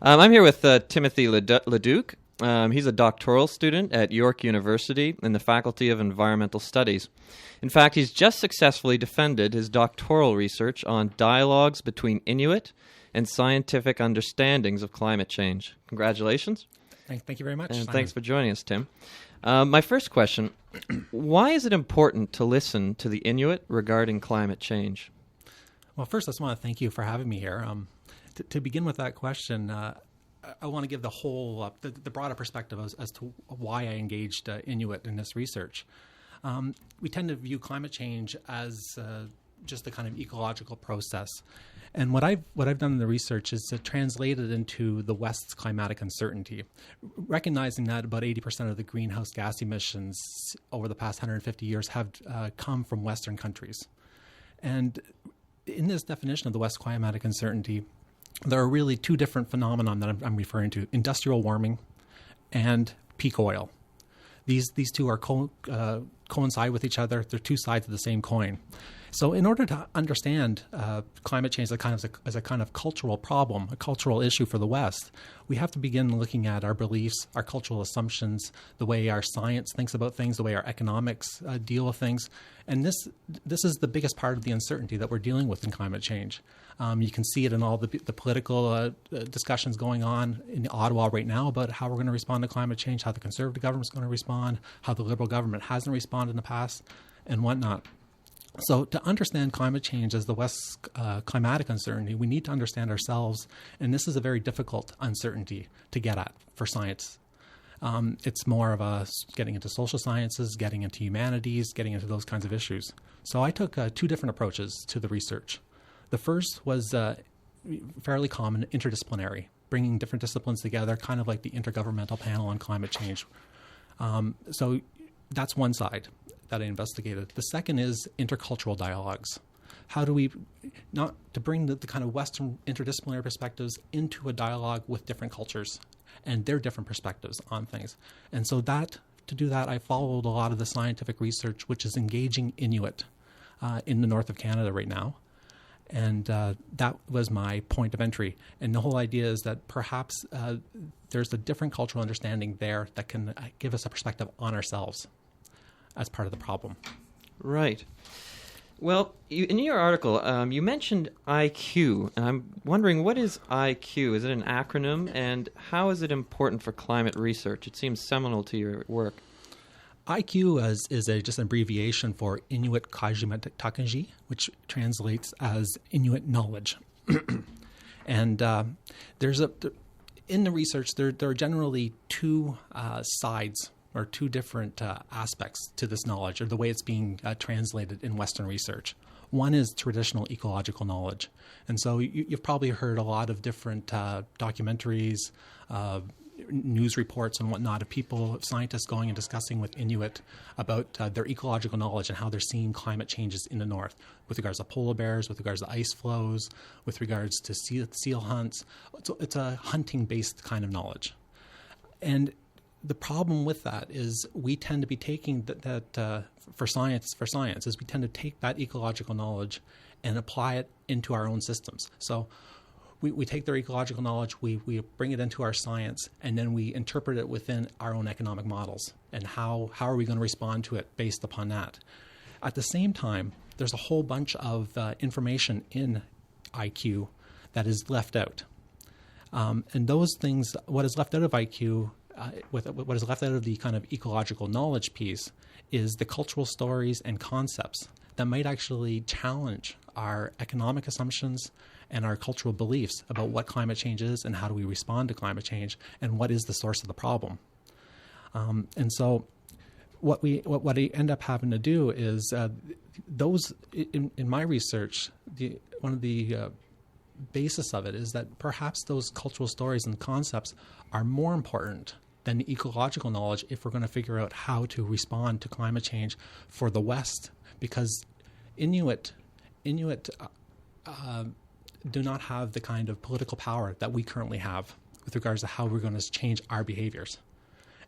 I'm here with Timothy Leduc. He's a doctoral student at York University in the Faculty of Environmental Studies. In fact, he's just successfully defended his doctoral research on dialogues between Inuit and scientific understandings of climate change. Congratulations. Thank you very much, And Simon. thanks for joining us, Tim. My first question, why is it important to listen to the Inuit regarding climate change? Well, first, I just want to thank you for having me here. To begin with that question, I want to give the whole, the broader perspective as to why I engaged Inuit in this research. We tend to view climate change as just a kind of ecological process. And what I've done in the research is to translate it into the West's climatic uncertainty, recognizing that about 80% of the greenhouse gas emissions over the past 150 years have come from Western countries. And in this definition of the West's climatic uncertainty, there are really two different phenomena that I'm referring to: industrial warming and peak oil. These two are coincide with each other. They're two sides of the same coin. So in order to understand climate change as a kind of cultural problem, a cultural issue for the West, we have to begin looking at our beliefs, our cultural assumptions, the way our science thinks about things, the way our economics deal with things. And this is the biggest part of the uncertainty that we're dealing with in climate change. You can see it in all the political discussions going on in Ottawa right now about how we're going to respond to climate change, how the Conservative government's going to respond, how the Liberal government hasn't responded in the past, and whatnot. So to understand climate change as the West's climatic uncertainty, we need to understand ourselves, and this is a very difficult uncertainty to get at for science. It's more of a getting into social sciences, getting into humanities, getting into those kinds of issues. So I took two different approaches to the research. The first was fairly common, interdisciplinary, bringing different disciplines together, kind of like the Intergovernmental Panel on Climate Change. So that's one side that I investigated. The second is intercultural dialogues. How do we, not to bring the kind of Western interdisciplinary perspectives into a dialogue with different cultures and their different perspectives on things. And so to do that, I followed a lot of the scientific research, which is engaging Inuit in the north of Canada right now. And that was my point of entry. And the whole idea is that perhaps there's a different cultural understanding there that can give us a perspective on ourselves as part of the problem. Right. Well, in your article, you mentioned IQ, and I'm wondering, what is IQ? Is it an acronym, and how is it important for climate research? It seems seminal to your work. IQ is just an abbreviation for Inuit Qaujimajatuqangit, which translates as Inuit knowledge. And in the research, there are generally two sides or two different aspects to this knowledge, or the way it's being translated in Western research. One is traditional ecological knowledge. And so you've probably heard a lot of different documentaries, news reports and whatnot of scientists going and discussing with Inuit about their ecological knowledge and how they're seeing climate changes in the north with regards to polar bears, with regards to ice flows, with regards to seal hunts. It's a hunting-based kind of knowledge. And the problem with that is we tend to be taking that for science is we tend to take that ecological knowledge and apply it into our own systems. So we take their ecological knowledge, we bring it into our science, and then we interpret it within our own economic models. And how are we going to respond to it based upon that? At the same time, there's a whole bunch of information in IQ that is left out. And those things, what is left out of IQ, what is left out of the kind of ecological knowledge piece, is the cultural stories and concepts that might actually challenge our economic assumptions and our cultural beliefs about what climate change is and how do we respond to climate change and what is the source of the problem. And so what I end up having to do is those in my research, one of the basis of it is that perhaps those cultural stories and concepts are more important than the ecological knowledge if we're going to figure out how to respond to climate change for the West, because Inuit do not have the kind of political power that we currently have with regards to how we're going to change our behaviors.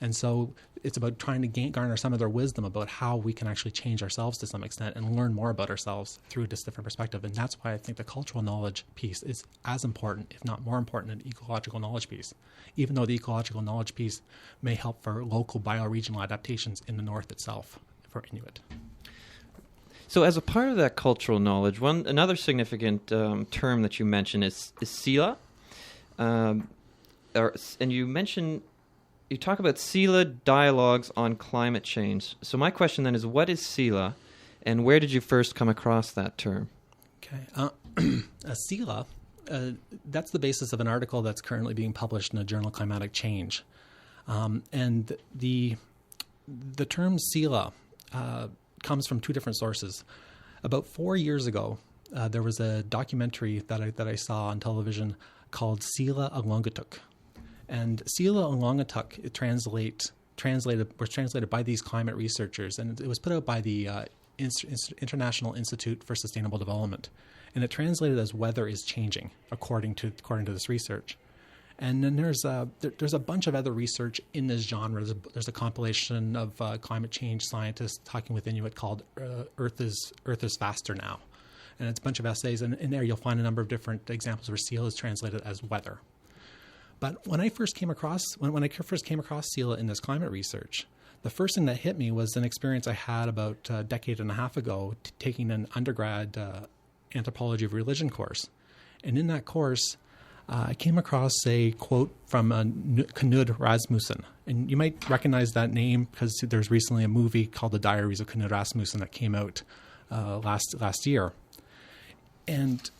And so it's about trying to garner some of their wisdom about how we can actually change ourselves to some extent and learn more about ourselves through this different perspective. And that's why I think the cultural knowledge piece is as important, if not more important, than the ecological knowledge piece, even though the ecological knowledge piece may help for local bioregional adaptations in the north itself for Inuit. So as a part of that cultural knowledge, another significant term that you mentioned is Sila. And you talk about Sila dialogues on climate change. So my question then is, what is Sila, and where did you first come across that term? Okay. Sila, that's the basis of an article that's currently being published in the journal Climatic Change. And the term Sila comes from two different sources. About 4 years ago, there was a documentary that I saw on television called Sila Alongatuk. And Sila Alongatuk was translated by these climate researchers, and it was put out by the International Institute for Sustainable Development. And it translated as "weather is changing," according to this research. And then there's a bunch of other research in this genre. There's a compilation of climate change scientists talking with Inuit called Earth is Faster Now. And it's a bunch of essays, and in there you'll find a number of different examples where Sila is translated as weather. But when I first came across Sila in this climate research, the first thing that hit me was an experience I had about a decade and a half ago taking an undergrad anthropology of religion course. And in that course, I came across a quote from Knud Rasmussen. And you might recognize that name because there's recently a movie called The Diaries of Knud Rasmussen that came out last year. And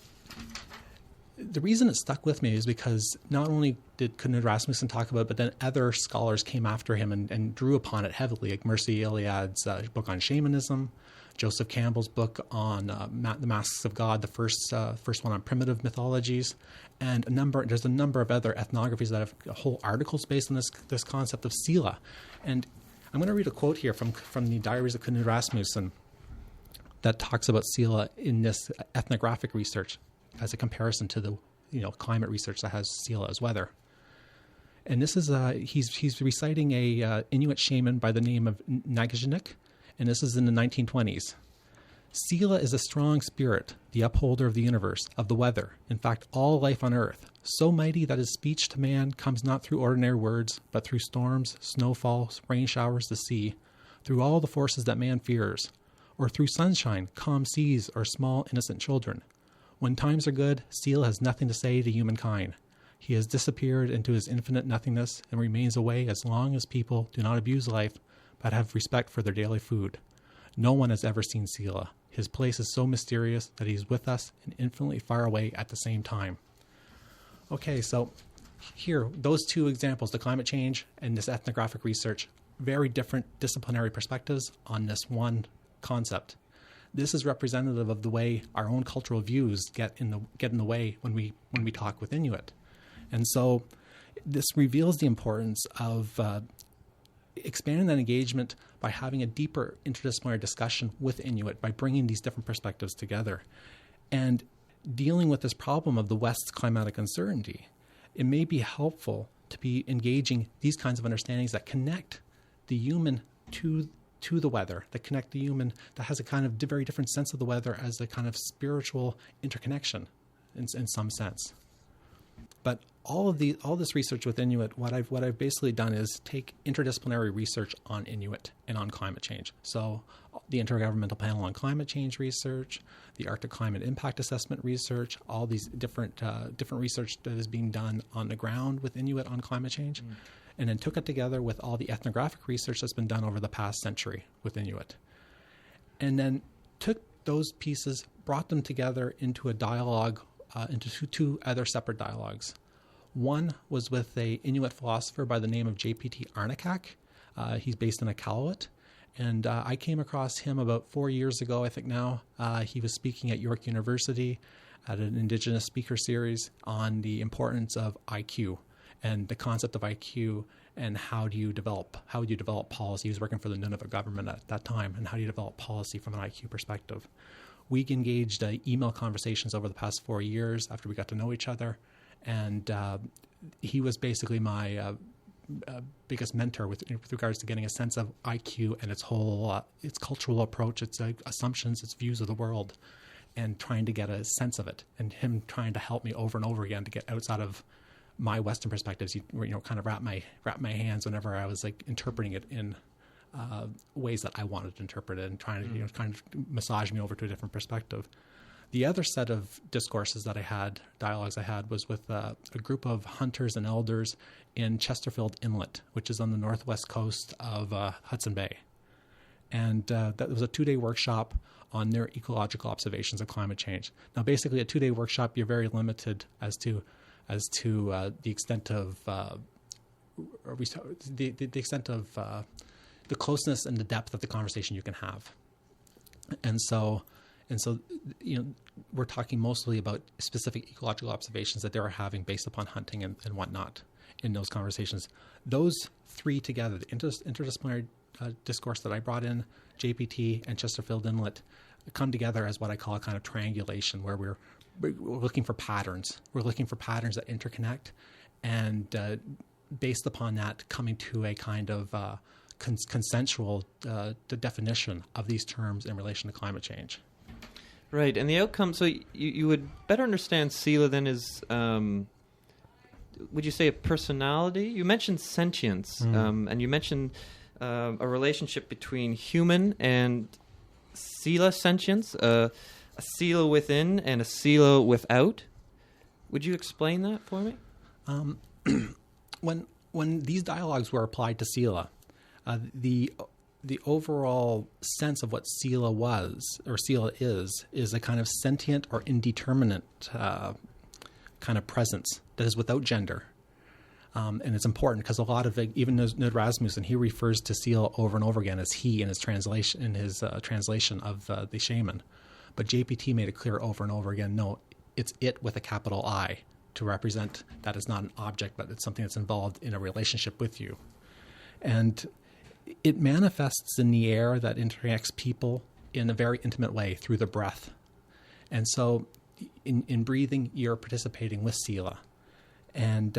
the reason it stuck with me is because not only did Knud Rasmussen talk about it, but then other scholars came after him and drew upon it heavily, like Mercy Iliad's book on shamanism, Joseph Campbell's book on the Masks of God, the first one on primitive mythologies, and there's a number of other ethnographies that have whole articles based on this concept of Sila. And I'm going to read a quote here from the Diaries of Knud Rasmussen that talks about Sila in this ethnographic research as a comparison to the climate research that has Sila as weather. And this is he's reciting a Inuit shaman by the name of Najagneq, and this is in the 1920s. Sila is a strong spirit, the upholder of the universe, of the weather, in fact all life on earth, so mighty that his speech to man comes not through ordinary words, but through storms, snowfalls, rain showers, the sea, through all the forces that man fears, or through sunshine, calm seas, or small innocent children. When times are good, Sila has nothing to say to humankind. He has disappeared into his infinite nothingness and remains away as long as people do not abuse life, but have respect for their daily food. No one has ever seen Sila. His place is so mysterious that he's with us and infinitely far away at the same time. Okay, so here, those two examples, the climate change and this ethnographic research, very different disciplinary perspectives on this one concept. This is representative of the way our own cultural views get in the way when we talk with Inuit. And so this reveals the importance of expanding that engagement by having a deeper interdisciplinary discussion with Inuit, by bringing these different perspectives together. And dealing with this problem of the West's climatic uncertainty, it may be helpful to be engaging these kinds of understandings that connect the human to the weather, that connect the human, that has a kind of very different sense of the weather as a kind of spiritual interconnection in some sense. But all this research with Inuit, what I've basically done is take interdisciplinary research on Inuit and on climate change. So the Intergovernmental Panel on Climate Change research, the Arctic Climate Impact Assessment research, all these different research that is being done on the ground with Inuit on climate change, and then took it together with all the ethnographic research that's been done over the past century with Inuit. And then took those pieces, brought them together into a dialogue, into two other separate dialogues. One was with a Inuit philosopher by the name of JPT Arnakak. He's based in Iqaluit. And I came across him about 4 years ago, I think now. He was speaking at York University at an Indigenous speaker series on the importance of IQ and the concept of IQ and how do you develop policy. He was working for the Nunavut government at that time, and how do you develop policy from an IQ perspective. We engaged email conversations over the past 4 years after we got to know each other. And he was basically my biggest mentor with regards to getting a sense of IQ and its whole its cultural approach, its assumptions, its views of the world, and trying to get a sense of it, and him trying to help me over and over again to get outside of my Western perspectives. Kind of wrap my hands whenever I was like interpreting it in ways that I wanted to interpret it, and trying to kind of massage me over to a different perspective. The other set of dialogues I had, was with a group of hunters and elders in Chesterfield Inlet, which is on the northwest coast of Hudson Bay. And that was a 2-day workshop on their ecological observations of climate change. Now, basically, a 2-day workshop, you're very limited as to the extent of the closeness and the depth of the conversation you can have. And so, we're talking mostly about specific ecological observations that they were having based upon hunting and whatnot in those conversations. Those three together, the interdisciplinary discourse that I brought in, JPT and Chesterfield Inlet, come together as what I call a kind of triangulation, where we're looking for patterns. We're looking for patterns that interconnect, and based upon that, coming to a kind of consensual definition of these terms in relation to climate change. Right, and the outcome, so you would better understand Sila then is, would you say a personality? You mentioned sentience, and you mentioned a relationship between human and Sila sentience, a Sila within and a Sila without. Would you explain that for me? When these dialogues were applied to Sila, the overall sense of what Sila was, or Sila is a kind of sentient or indeterminate kind of presence that is without gender. And it's important because a lot of it, even Knud Rasmussen, he refers to Sila over and over again as he in his translation of the shaman. But JPT made it clear over and over again, no, it's it with a capital I, to represent that it's not an object, but it's something that's involved in a relationship with you. And it manifests in the air that interacts people in a very intimate way through the breath. And so in breathing, you're participating with Sila. And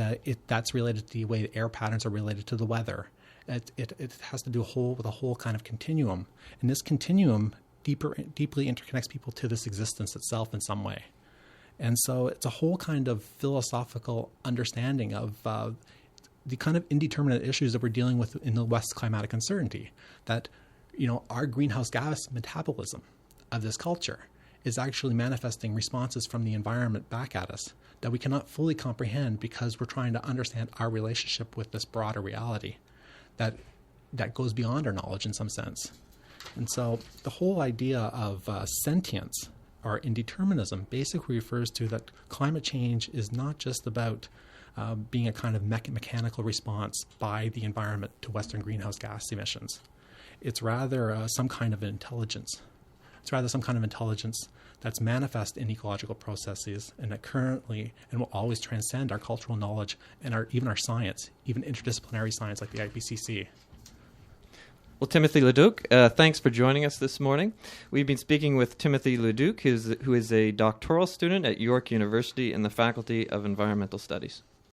that's related to the way the air patterns are related to the weather. It has to do with a whole kind of continuum. And this continuum deeply interconnects people to this existence itself in some way. And so it's a whole kind of philosophical understanding of the kind of indeterminate issues that we're dealing with in the West's climatic uncertainty. That, our greenhouse gas metabolism of this culture is actually manifesting responses from the environment back at us that we cannot fully comprehend because we're trying to understand our relationship with this broader reality that goes beyond our knowledge in some sense. And so the whole idea of sentience or indeterminism basically refers to that climate change is not just about being a kind of mechanical response by the environment to Western greenhouse gas emissions. It's rather some kind of intelligence. It's rather some kind of intelligence that's manifest in ecological processes and that currently and will always transcend our cultural knowledge and even our science, even interdisciplinary science like the IPCC. Well, Timothy Leduc, thanks for joining us this morning. We've been speaking with Timothy Leduc, who is a doctoral student at York University in the Faculty of Environmental Studies.